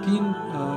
3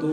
2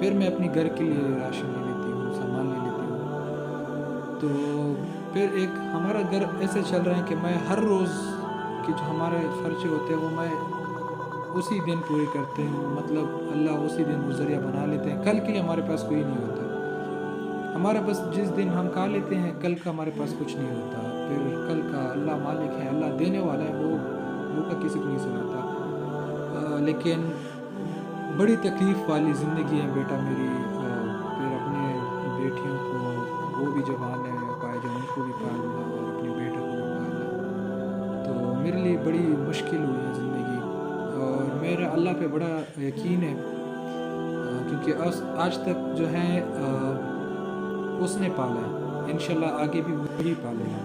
پھر میں اپنی گھر کے لیے راشن لے لیتی ہوں، سامان لے لیتی ہوں. تو پھر ایک ہمارا گھر ایسے چل رہا ہے کہ میں ہر روز کے جو ہمارے خرچے ہوتے ہیں وہ میں اسی دن پورے کرتے ہیں. مطلب اللہ اسی دن وہ ذریعہ بنا لیتے ہیں. کل کے لیے ہمارے پاس کوئی نہیں ہوتا. ہمارا بس جس دن ہم کھا لیتے ہیں، کل کا ہمارے پاس کچھ نہیں ہوتا. پھر کل کا اللہ مالک ہے، اللہ دینے والا ہے، وہ کا کسی کو نہیں سناتا. لیکن بڑی تکلیف والی زندگی ہے بیٹا میری. پھر اپنے بیٹیوں کو وہ بھی جوان ہے پائے جو ان کو بھی پالنا اور اپنے بیٹے کو بھی پالنا. تو میرے لیے بڑی مشکل ہوئی ہے زندگی. اور میرا اللہ پہ بڑا یقین ہے کیونکہ آج تک جو ہے اس نے پالا ہے، انشاءاللہ آگے بھی وہی پالے گا.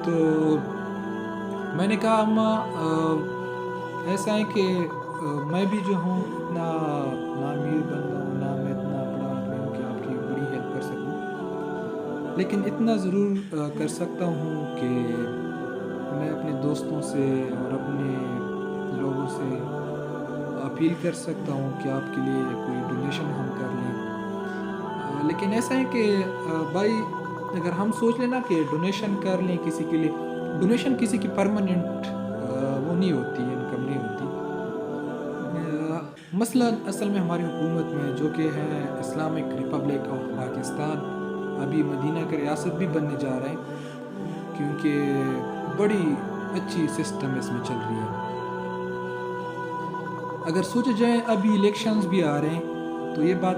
تو میں نے کہا اماں ایسا ہے کہ میں بھی جو ہوں اتنا نہ امیر بندہ ہوں، نہ میں اتنا بڑا آدمی ہوں کہ آپ کی بڑی ہیلپ کر سکوں، لیکن اتنا ضرور کر سکتا ہوں کہ میں اپنے دوستوں سے اور اپنے لوگوں سے اپیل کر سکتا ہوں کہ آپ کے لیے کوئی ڈونیشن ہم کر لیں. لیکن ایسا ہے کہ بھائی اگر ہم سوچ لیں نا کہ ڈونیشن کر لیں کسی کے لیے، ڈونیشن کسی کی پرماننٹ وہ نہیں ہوتی، انکم نہیں ہوتی. مسئلہ اصل میں ہماری حکومت میں جو کہ ہے اسلامک ریپبلک آف پاکستان، ابھی مدینہ کا ریاست بھی بننے جا رہے ہیں کیونکہ بڑی اچھی سسٹم اس میں چل رہی ہے. اگر سوچا جائے ابھی الیکشنز بھی آ رہے ہیں تو یہ بات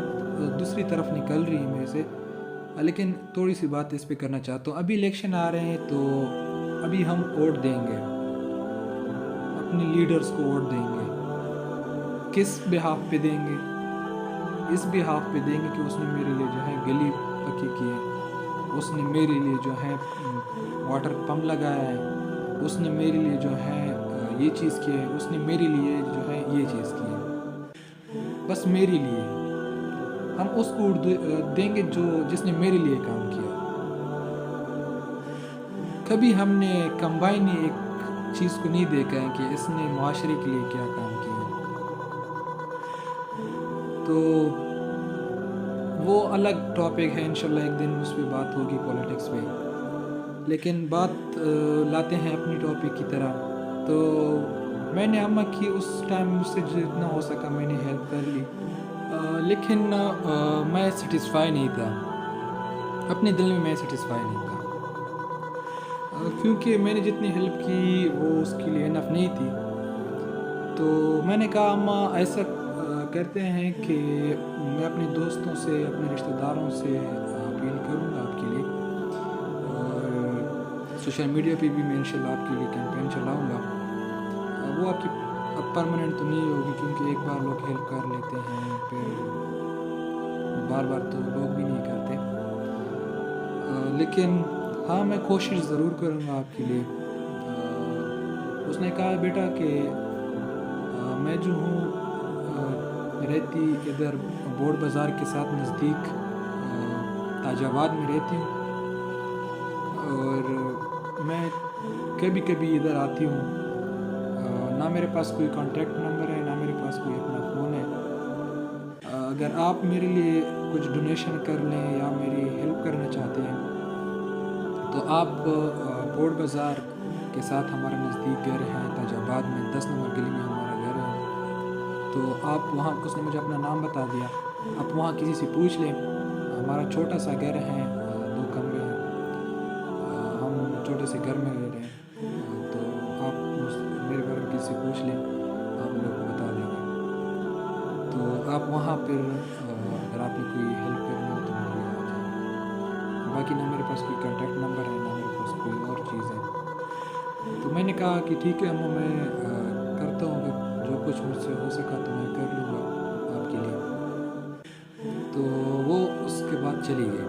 دوسری طرف نکل رہی ہے میرے سے، لیکن تھوڑی سی بات اس پہ کرنا چاہتا ہوں. ابھی الیکشن آ رہے ہیں تو ابھی ہم ووٹ دیں گے، اپنے لیڈرز کو ووٹ دیں گے. کس بہاف پہ دیں گے؟ اس بہاف پہ دیں گے کہ اس نے میرے لیے جو ہے گلی پکی کی ہے، اس نے میرے لیے جو ہے واٹر پمپ لگایا ہے، اس نے میرے لیے جو ہے یہ چیز کی ہے، اس نے میرے لیے جو ہے یہ چیز کی ہے. بس میرے لیے ہم اس کو دیں گے جس نے میرے لیے کام کیا. کبھی ہم نے کمبائن ایک چیز کو نہیں دیکھا ہے کہ اس نے معاشرے کے لیے کیا کام کیا. تو وہ الگ ٹاپک ہے، انشاءاللہ ایک دن اس پہ بات ہوگی پولیٹکس پہ. لیکن بات لاتے ہیں اپنی ٹاپک کی طرح. تو میں نے اماں کی اس ٹائم مجھ سے جتنا ہو سکا میں نے ہیلپ کر لی، لیکن میں سیٹسفائی نہیں تھا، اپنے دل میں سیٹسفائی نہیں تھا، کیونکہ میں نے جتنی ہیلپ کی وہ اس کے لیے انف نہیں تھی. تو میں نے کہا اماں ایسا کرتے ہیں کہ میں اپنے دوستوں سے، اپنے رشتہ داروں سے اپیل کروں گا آپ کے لیے، اور سوشل میڈیا پہ بھی میں انشاءاللہ آپ کے لیے کیمپین چلاؤں گا. وہ آپ کی پرماننٹ تو نہیں ہوگی کیونکہ ایک بار لوگ ہیلپ کر لیتے ہیں، پھر بار بار تو لوگ بھی نہیں کرتے. لیکن ہاں میں کوشش ضرور کروں گا آپ کے لیے. اس نے کہا بیٹا کہ میں جو ہوں رہتی ادھر بوڑ بازار کے ساتھ نزدیک تاج آباد میں رہتی ہوں، اور میں کبھی کبھی ادھر آتی ہوں. نہ میرے پاس کوئی کانٹیکٹ نمبر ہے، نہ میرے پاس کوئی اپنا فون ہے. اگر آپ میرے لیے کچھ ڈونیشن کر لیں یا میری ہیلپ کرنا چاہتے ہیں تو آپ بوڑ بازار کے ساتھ ہمارا نزدیک گھر ہے تاج آباد میں 10 نمبر گلی میں ہمارا گھر ہے. تو آپ وہاں، اس نے مجھے اپنا نام بتا دیا، آپ وہاں کسی سے پوچھ لیں. ہمارا چھوٹا سا گھر ہے، 2 کمرے ہیں، ہم چھوٹے سے گھر میں رہ رہے ہیں. تو آپ میرے بارے میں کسی سے پوچھ لیں، آپ لوگ کو بتا دیں گے. تو آپ وہاں پھر اگر آپ نے کوئی ہیلپ کرنی ہو تو میرے لیے آ جائیں. باقی نہ میرے پاس کوئی کانٹیکٹ نمبر ہے، نہ میرے پاس کوئی اور چیز ہے. تو میں نے کہا کہ ٹھیک ہے اماں، میں کرتا ہوں، اگر جو کچھ مجھ سے ہو سکا تو میں کر لوں گا آپ کے لیے. تو وہ اس کے بعد چلی گئی.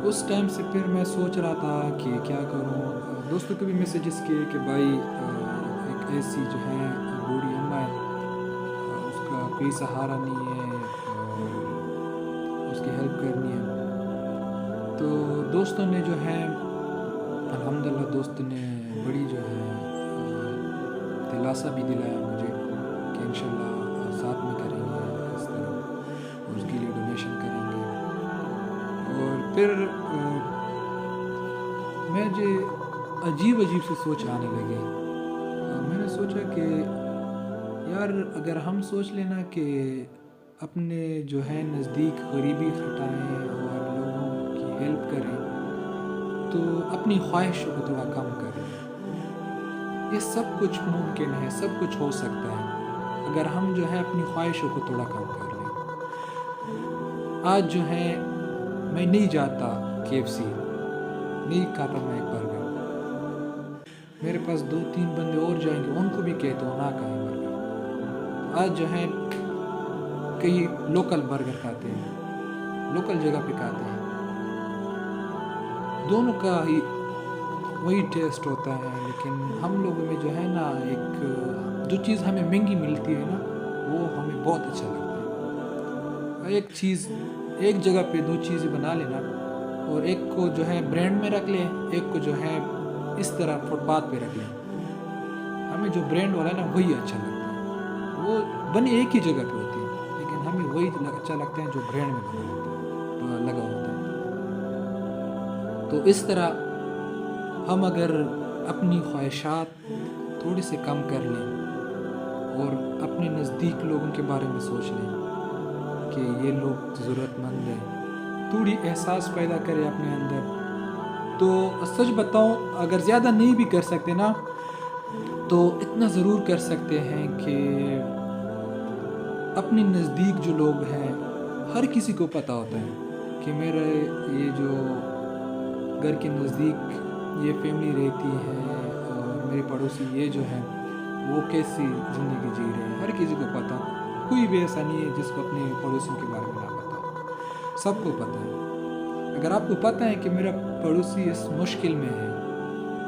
اس ٹائم سے پھر میں سوچ رہا تھا کہ کیا کروں. دوستوں کو بھی میسیجز کیے کہ بھائی ایک ایسی جو ہے بوڑھی اماں ہے، اس کا کوئی سہارا نہیں ہے اور اس کی ہیلپ کرنی ہے. تو دوستوں نے جو ہے الحمدللہ دوست نے بڑی جو ہے دلاسا بھی دلایا مجھے کہ انشاءاللہ ساتھ میں کریں گے اس طرح. پھر مجھے عجیب سی سوچ آنے لگی. میں نے سوچا کہ یار اگر ہم سوچ لینا کہ اپنے جو ہے نزدیک غریبی ہٹائیں اور لوگوں کی ہیلپ کریں تو اپنی خواہشوں کو تھوڑا کم کریں. یہ سب کچھ ممکن ہے, سب کچھ ہو سکتا ہے اگر ہم جو ہے اپنی خواہشوں کو تھوڑا کم کر لیں. آج جو ہے میں نہیں جاتا KFC, نہیں کھاتا میں ایک برگر. میرے پاس 2-3 بندے اور جائیں گے, ان کو بھی کہتا ہوں نہ کھائیں برگر. آج جو ہے کئی لوکل برگر کھاتے ہیں, لوکل جگہ پہ کھاتے ہیں. دونوں کا ہی وہی ٹیسٹ ہوتا ہے, لیکن ہم لوگوں میں جو ہے نا ایک جو چیز ہمیں مہنگی ملتی ہے نا وہ ہمیں بہت اچھا لگتا ہے. ایک چیز ایک جگہ پہ 2 چیزیں بنا لینا, اور ایک کو جو ہے برانڈ میں رکھ لیں, ایک کو جو ہے اس طرح فٹ پاتھ پہ رکھ لیں. ہمیں جو برانڈ والا ہے نا وہی اچھا لگتا ہے. وہ بنے ایک ہی جگہ پہ ہوتی ہے لیکن ہمیں وہی اچھا لگتا ہے جو برانڈ میں لگا ہوتا ہے. تو اس طرح ہم اگر اپنی خواہشات تھوڑی سی کم کر لیں اور اپنے نزدیک لوگوں کے بارے میں سوچ لیں کہ یہ لوگ ضرورت مند ہیں, تھوڑی احساس پیدا کرے اپنے اندر, تو سچ بتاؤں اگر زیادہ نہیں بھی کر سکتے نا تو اتنا ضرور کر سکتے ہیں کہ اپنے نزدیک جو لوگ ہیں ہر کسی کو پتہ ہوتا ہے کہ میرے یہ جو گھر کے نزدیک یہ فیملی رہتی ہے اور میرے پڑوسی یہ جو ہے وہ کیسی زندگی جی رہے ہیں. ہر کسی کو پتہ, کوئی بھی ایسا نہیں ہے جس کو اپنے پڑوسیوں کے بارے میں نہ پتہ ہو, سب کو پتہ ہے. اگر آپ کو پتہ ہے کہ میرا پڑوسی اس مشکل میں ہے,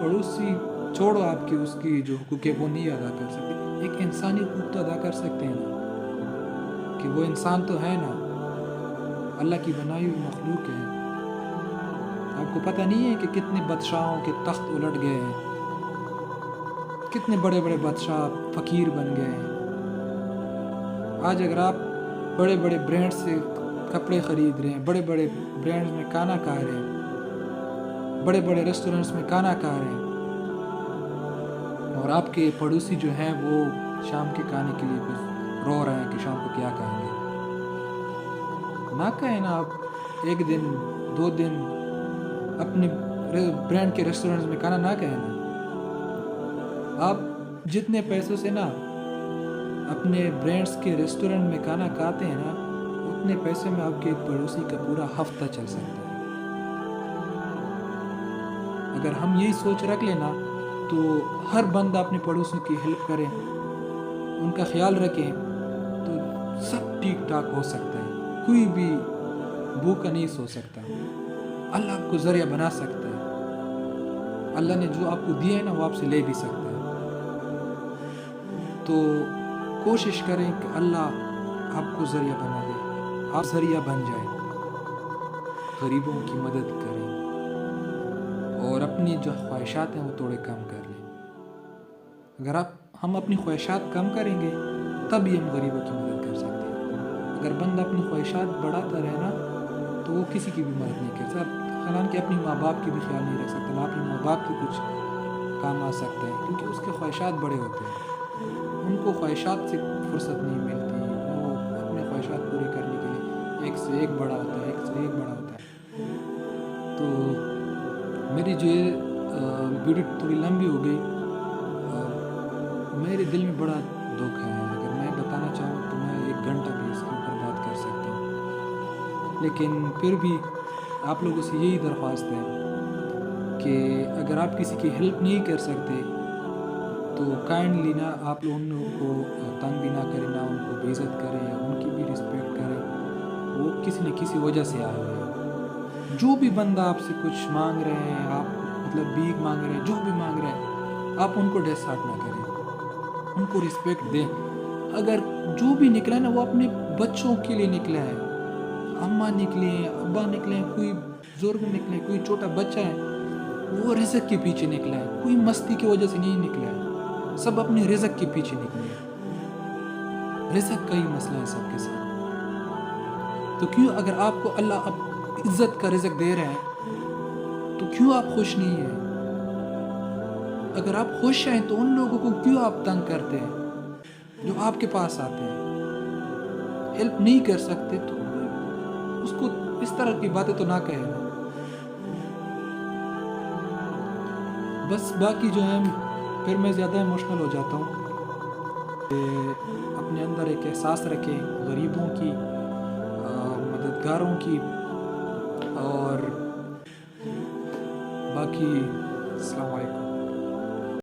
پڑوسی چھوڑو آپ کی اس کی جو حقوق ہے وہ نہیں ادا کر سکتے, ایک انسانی حقوق تو ادا کر سکتے ہیں نا, کہ وہ انسان تو ہے نا, اللہ کی بنائی ہوئی مخلوق ہے. آپ کو پتہ نہیں ہے کہ کتنے بادشاہوں کے تخت الٹ گئے ہیں, کتنے بڑے بڑے بادشاہ فقیر بن گئے ہیں. آج اگر آپ بڑے بڑے برانڈ سے کپڑے خرید رہے ہیں, بڑے بڑے برانڈ میں کھانا کھا رہے ہیں, بڑے بڑے ریسٹورنٹس میں کھانا کھا رہے ہیں, اور آپ کے پڑوسی جو ہیں وہ شام کے کھانے کے لیے کچھ رو رہے ہیں کہ شام کو کیا کھائیں گے. نہ کہیں نا آپ 1 دن 2 دن اپنے برانڈ کے ریسٹورنٹس میں کھانا نہ کہیں نا. آپ جتنے پیسوں سے نا اپنے برانڈس کے ریسٹورنٹ میں کھانا کھاتے ہیں نا اتنے پیسے میں آپ کے پڑوسی کا پورا ہفتہ چل سکتا ہے. اگر ہم یہی سوچ رکھ لینا تو ہر بندہ اپنے پڑوسیوں کی ہیلپ کرے, ان کا خیال رکھیں, تو سب ٹھیک ٹھاک ہو سکتا ہے. کوئی بھی بھوکا نہیں سو سکتا. اللہ آپ کو ذریعہ بنا سکتا ہے. اللہ نے جو آپ کو دیا ہے نا وہ آپ سے لے بھی سکتا ہے. تو کوشش کریں کہ اللہ آپ کو ذریعہ بنا دے, آپ ذریعہ بن جائیں, غریبوں کی مدد کریں اور اپنی جو خواہشات ہیں وہ تھوڑے کم کر لیں. اگر ہم اپنی خواہشات کم کریں گے تب ہی ہم غریبوں کی مدد کر سکتے ہیں. اگر بندہ اپنی خواہشات بڑھاتا رہے نا تو وہ کسی کی بھی مدد نہیں کر سکتا. حالانکہ اپنی ماں باپ کی بھی خیال نہیں رکھ سکتا, نہ اپنی ماں باپ کی کچھ کام آ سکتا ہے, کیونکہ اس کے خواہشات بڑے ہوتے ہیں. ان کو خواہشات سے فرصت نہیں ملتی, وہ اپنے خواہشات پورے کرنے کے لیے ایک سے ایک بڑا ہوتا ہے, ایک سے ایک بڑا ہوتا ہے. تو میری جو ویڈیو تھوڑی لمبی ہو گئی, میرے دل میں بڑا دکھ ہے. اگر میں بتانا چاہوں تو میں 1 گھنٹہ بھی اس کے اوپر بات کر سکتا ہوں, لیکن پھر بھی آپ لوگوں سے یہی درخواست ہے کہ اگر آپ کسی کی ہیلپ نہیں کر سکتے تو کائنڈلی نا آپ لوگ ان لوگوں کو تنگ بھی نہ کریں, نہ ان کو بے عزت کریں, ان کی بھی رسپیکٹ کریں. وہ کسی نہ کسی وجہ سے آئے ہوئے ہیں. جو بھی بندہ آپ سے کچھ مانگ رہے ہیں, آپ مطلب بھیک مانگ رہے ہیں, جو بھی مانگ رہے ہیں, آپ ان کو ڈسہارٹ نہ کریں, ان کو رسپیکٹ دیں. اگر جو بھی نکلا ہے نا وہ اپنے بچوں کے لیے نکلا ہے, اماں نکلے ہیں, ابا نکلے ہیں, کوئی بزرگ نکلے, کوئی چھوٹا بچہ ہے وہ رزق کے پیچھے نکلا ہے, کوئی مستی کی وجہ سے نہیں نکلا ہے. سب اپنے رزق کے پیچھے نکلے ہیں. رزق کا ہی مسئلہ ہے سب کے ساتھ. تو کیوں اگر آپ کو اللہ اب عزت کا رزق دے رہے ہیں تو کیوں آپ خوش نہیں ہیں؟ اگر آپ خوش ہیں تو ان لوگوں کو کیوں آپ تنگ کرتے ہیں جو آپ کے پاس آتے ہیں؟ ہیلپ نہیں کر سکتے تو اس کو اس طرح کی باتیں تو نہ کہیں نا۔ بس باقی جو ہے پھر میں زیادہ ایموشنل ہو جاتا ہوں کہ اپنے اندر ایک احساس رکھیں غریبوں کی، مددگاروں کی، اور باقی السلام علیکم۔